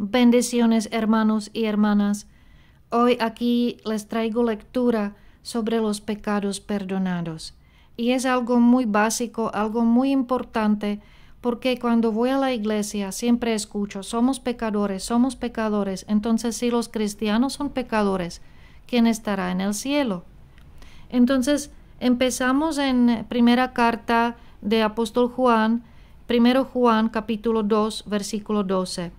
Bendiciones, hermanos y hermanas. Hoy aquí les traigo lectura sobre los pecados perdonados. Y es algo muy básico, algo muy importante, porque cuando voy a la iglesia siempre escucho, somos pecadores. Entonces, si los cristianos son pecadores, ¿quién estará en el cielo? Entonces, empezamos en primera carta de apóstol Juan, 1 Juan capítulo 2, versículo 12.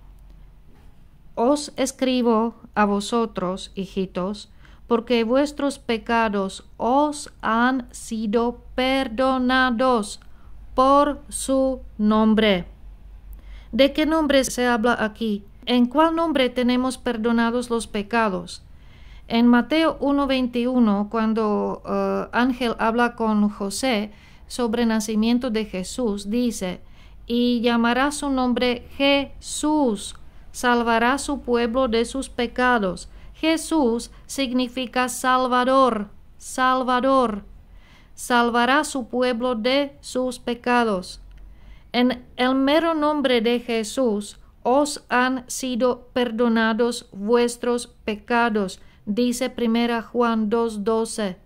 Os escribo a vosotros, hijitos, porque vuestros pecados os han sido perdonados por su nombre. ¿De qué nombre se habla aquí? ¿En cuál nombre tenemos perdonados los pecados? En Mateo 1:21, cuando Ángel habla con José sobre el nacimiento de Jesús, dice, y llamará su nombre Jesús, salvará su pueblo de sus pecados. Jesús significa Salvador, Salvador. Salvará su pueblo de sus pecados. En el mero nombre de Jesús os han sido perdonados vuestros pecados, dice 1 Juan 2:12.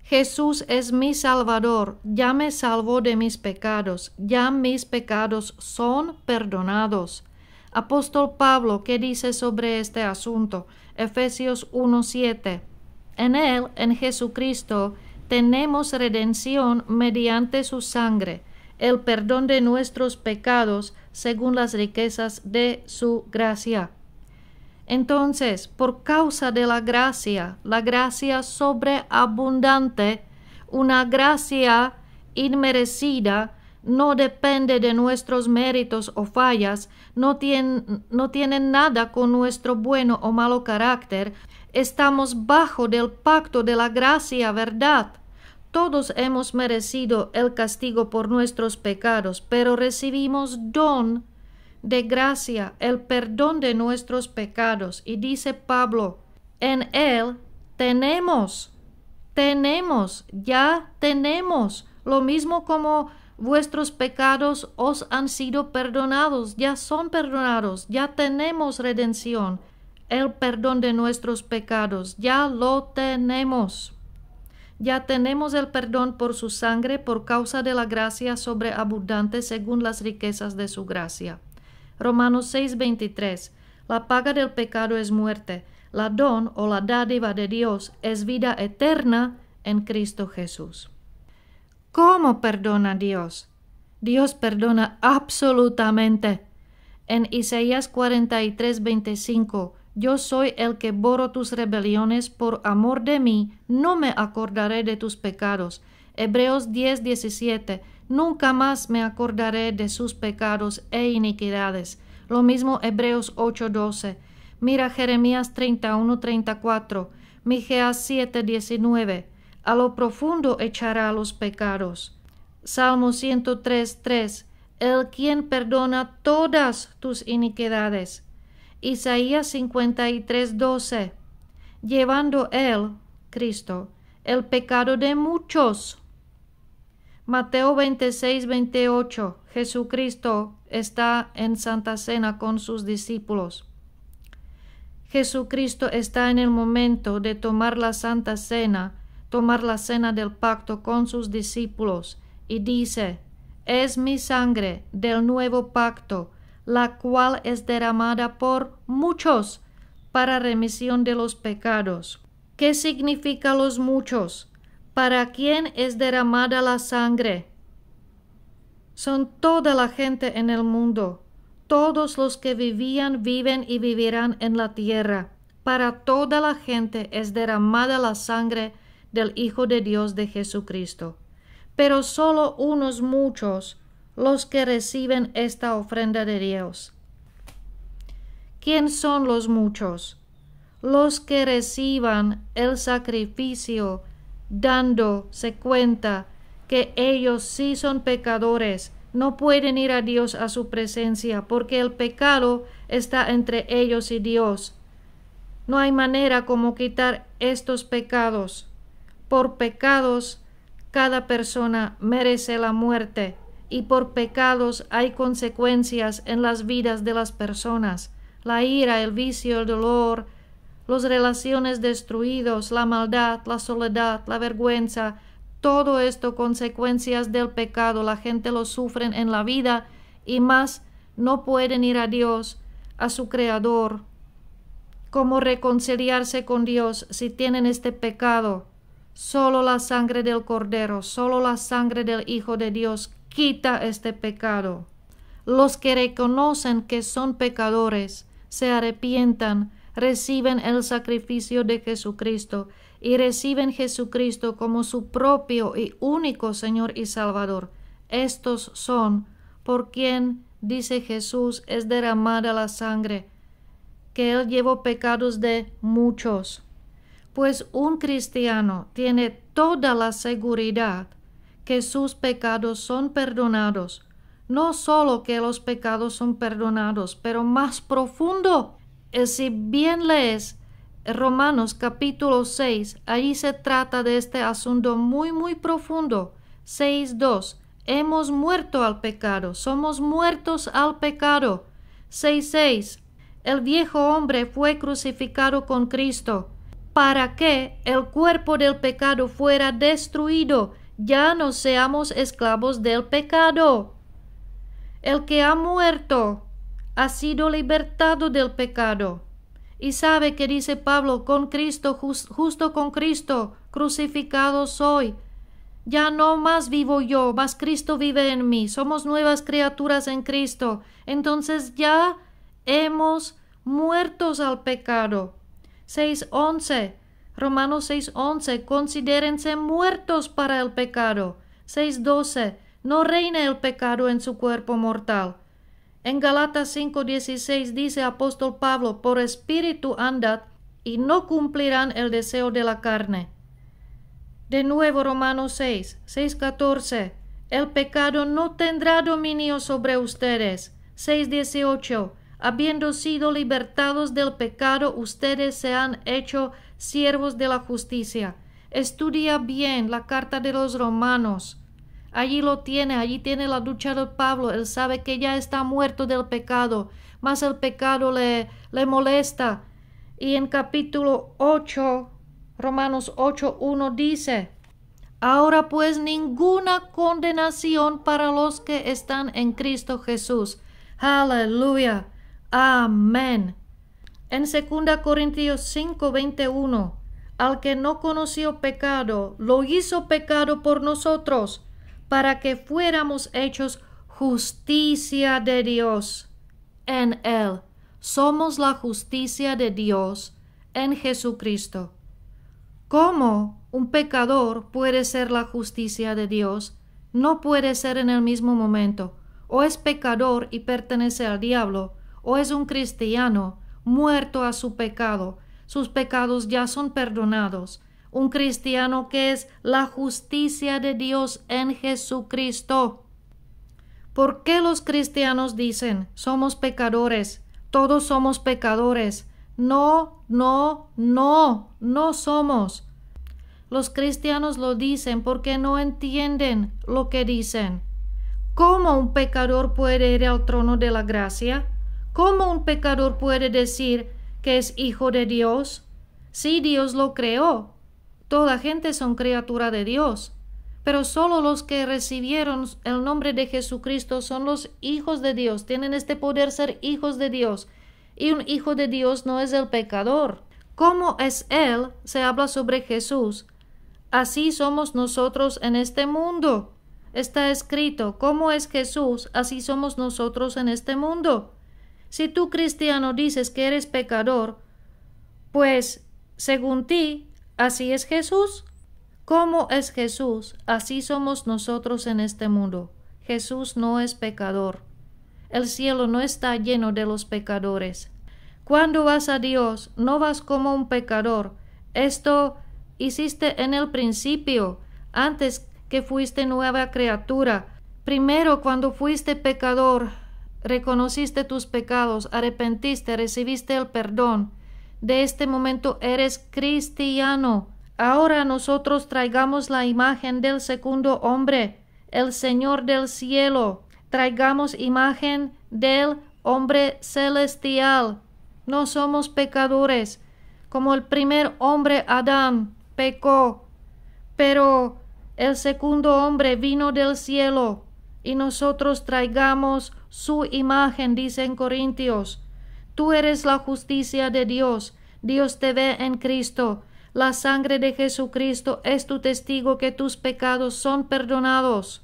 Jesús es mi Salvador, ya me salvó de mis pecados, ya mis pecados son perdonados. Apóstol Pablo, ¿qué dice sobre este asunto? Efesios 1:7. En él, en Jesucristo, tenemos redención mediante su sangre, el perdón de nuestros pecados según las riquezas de su gracia. Entonces, por causa de la gracia sobreabundante, una gracia inmerecida, no depende de nuestros méritos o fallas, no tiene nada con nuestro bueno o malo carácter. Estamos bajo del pacto de la gracia, ¿verdad? Todos hemos merecido el castigo por nuestros pecados, pero recibimos don de gracia, el perdón de nuestros pecados. Y dice Pablo, en él tenemos, lo mismo como vuestros pecados os han sido perdonados, ya son perdonados, ya tenemos redención, el perdón de nuestros pecados, ya lo tenemos. Ya tenemos el perdón por su sangre por causa de la gracia sobreabundante según las riquezas de su gracia. Romanos 6:23. La paga del pecado es muerte, la don o la dádiva de Dios es vida eterna en Cristo Jesús. ¿Cómo perdona Dios? Dios perdona absolutamente. En Isaías 43:25, yo soy el que borro tus rebeliones, por amor de mí, no me acordaré de tus pecados. Hebreos 10:17, nunca más me acordaré de sus pecados e iniquidades. Lo mismo Hebreos 8:12. Mira Jeremías 31:34, Miqueas 7:19. A lo profundo echará los pecados. Salmo 103:3, el quien perdona todas tus iniquidades. Isaías 53:12, llevando él, Cristo, el pecado de muchos. Mateo 26:28, Jesucristo está en Santa Cena con sus discípulos. Jesucristo está en el momento de tomar la Santa Cena, tomar la cena del pacto con sus discípulos, y dice, es mi sangre del nuevo pacto, la cual es derramada por muchos para remisión de los pecados. ¿Qué significa los muchos? ¿Para quién es derramada la sangre? Son toda la gente en el mundo, todos los que vivían, viven y vivirán en la tierra. Para toda la gente es derramada la sangre del Hijo de Dios de Jesucristo. Pero solo unos muchos los que reciben esta ofrenda de Dios. ¿Quién son los muchos? Los que reciban el sacrificio, dándose cuenta que ellos sí son pecadores, no pueden ir a Dios a su presencia, porque el pecado está entre ellos y Dios. No hay manera como quitar estos pecados. Por pecados, cada persona merece la muerte, y por pecados hay consecuencias en las vidas de las personas. la ira, el vicio, el dolor, las relaciones destruidas, la maldad, la soledad, la vergüenza, todo esto consecuencias del pecado. La gente lo sufren en la vida y más no pueden ir a Dios, a su Creador. ¿Cómo reconciliarse con Dios si tienen este pecado? Solo la sangre del Cordero, solo la sangre del Hijo de Dios quita este pecado. Los que reconocen que son pecadores, se arrepientan, reciben el sacrificio de Jesucristo y reciben Jesucristo como su propio y único Señor y Salvador. Estos son por quien, dice Jesús, es derramada la sangre, que Él llevó pecados de muchos. Pues un cristiano tiene toda la seguridad que sus pecados son perdonados. No solo que los pecados son perdonados, pero más profundo. Si bien lees Romanos capítulo 6, allí se trata de este asunto muy profundo. 6:2. Hemos muerto al pecado, somos muertos al pecado. 6:6. El viejo hombre fue crucificado con Cristo, para que el cuerpo del pecado fuera destruido, ya no seamos esclavos del pecado. El que ha muerto ha sido libertado del pecado. Y sabe que dice Pablo, con Cristo, justo con Cristo, crucificado soy. Ya no más vivo yo, mas Cristo vive en mí. Somos nuevas criaturas en Cristo. Entonces ya hemos muertos al pecado. 6:11. Romanos 6:11. Considérense muertos para el pecado. 6:12. No reine el pecado en su cuerpo mortal. En Galatas 5:16 dice apóstol Pablo, por espíritu andad y no cumplirán el deseo de la carne. De nuevo Romanos 6:14. El pecado no tendrá dominio sobre ustedes. 6:18. Habiendo sido libertados del pecado, ustedes se han hecho siervos de la justicia. Estudia bien la carta de los Romanos. Allí lo tiene, allí tiene la lucha de Pablo. Él sabe que ya está muerto del pecado, mas el pecado le molesta. Y en capítulo 8, Romanos 8:1 dice, ahora pues ninguna condenación para los que están en Cristo Jesús. Aleluya. Amén. En 2 Corintios 5:21, al que no conoció pecado, lo hizo pecado por nosotros, para que fuéramos hechos justicia de Dios en Él. Somos la justicia de Dios en Jesucristo. ¿Cómo un pecador puede ser la justicia de Dios? No puede ser en el mismo momento. O es pecador y pertenece al diablo, o es un cristiano muerto a su pecado. Sus pecados ya son perdonados. Un cristiano que es la justicia de Dios en Jesucristo. ¿Por qué los cristianos dicen, somos pecadores? Todos somos pecadores. No somos. Los cristianos lo dicen porque no entienden lo que dicen. ¿Cómo un pecador puede ir al trono de la gracia? ¿Cómo un pecador puede decir que es hijo de Dios? Sí, Dios lo creó. Toda gente son criatura de Dios, pero solo los que recibieron el nombre de Jesucristo son los hijos de Dios, tienen este poder ser hijos de Dios, y un hijo de Dios no es el pecador. ¿Cómo es Él? Se habla sobre Jesús. Así somos nosotros en este mundo. Está escrito, ¿cómo es Jesús? Así somos nosotros en este mundo. Si tú, cristiano, dices que eres pecador, pues, según ti, ¿así es Jesús? ¿Cómo es Jesús? Así somos nosotros en este mundo. Jesús no es pecador. El cielo no está lleno de los pecadores. Cuando vas a Dios, no vas como un pecador. Esto hiciste en el principio, antes que fuiste nueva criatura. Primero, cuando fuiste pecador, reconociste tus pecados, arrepentiste, recibiste el perdón. De este momento eres cristiano. Ahora nosotros traigamos la imagen del segundo hombre, el Señor del cielo. Traigamos imagen del hombre celestial. No somos pecadores, como el primer hombre Adán pecó, pero el segundo hombre vino del cielo y nosotros traigamos su imagen, dice en Corintios. Tú eres la justicia de Dios, Dios te ve en Cristo. La sangre de Jesucristo es tu testigo que tus pecados son perdonados.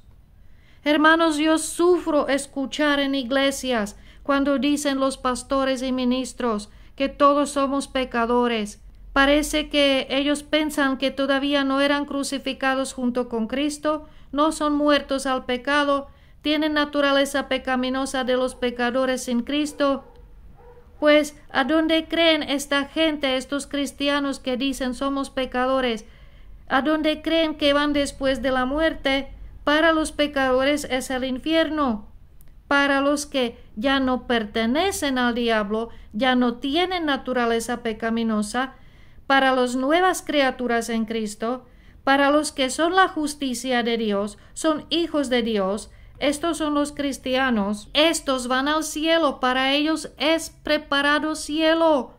Hermanos, yo sufro escuchar en iglesias cuando dicen los pastores y ministros que todos somos pecadores. Parece que ellos piensan que todavía no eran crucificados junto con Cristo, no son muertos al pecado, tienen naturaleza pecaminosa de los pecadores sin Cristo. Pues, ¿a dónde creen esta gente, estos cristianos que dicen somos pecadores? ¿A dónde creen que van después de la muerte? Para los pecadores es el infierno. Para los que ya no pertenecen al diablo, ya no tienen naturaleza pecaminosa, para las nuevas criaturas en Cristo, para los que son la justicia de Dios, son hijos de Dios, estos son los cristianos, estos van al cielo, para ellos es preparado cielo.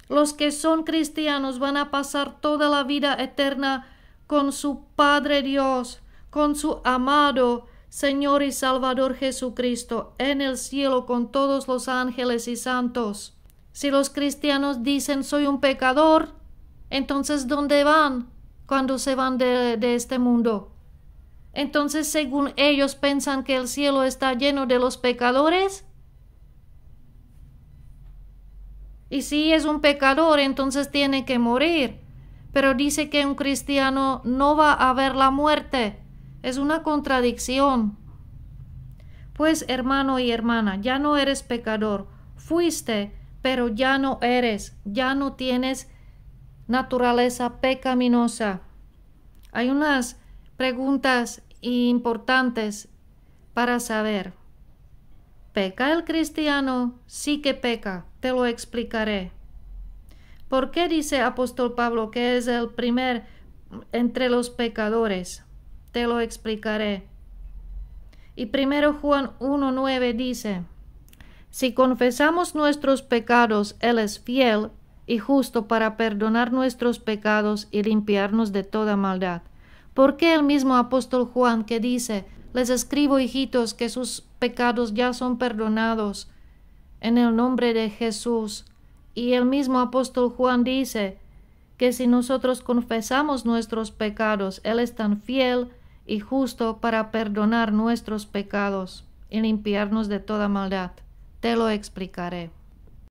Los que son cristianos van a pasar toda la vida eterna con su Padre Dios, con su amado Señor y Salvador Jesucristo, en el cielo con todos los ángeles y santos. Si los cristianos dicen soy un pecador, entonces ¿dónde van cuando se van de este mundo? Entonces, según ellos, ¿piensan que el cielo está lleno de los pecadores? Y si es un pecador, entonces tiene que morir. Pero dice que un cristiano no va a ver la muerte. Es una contradicción. Pues, hermano y hermana, ya no eres pecador. Fuiste, pero ya no eres. Ya no tienes naturaleza pecaminosa. Hay unas preguntas importantes para saber. ¿Peca el cristiano? Sí que peca, te lo explicaré. ¿Por qué dice apóstol Pablo que es el primer entre los pecadores? Te lo explicaré. Y 1 Juan 1:9 dice, si confesamos nuestros pecados, Él es fiel y justo para perdonar nuestros pecados y limpiarnos de toda maldad. ¿Por qué el mismo apóstol Juan que dice, les escribo, hijitos, que sus pecados ya son perdonados en el nombre de Jesús? Y el mismo apóstol Juan dice que si nosotros confesamos nuestros pecados, Él es tan fiel y justo para perdonar nuestros pecados y limpiarnos de toda maldad. Te lo explicaré.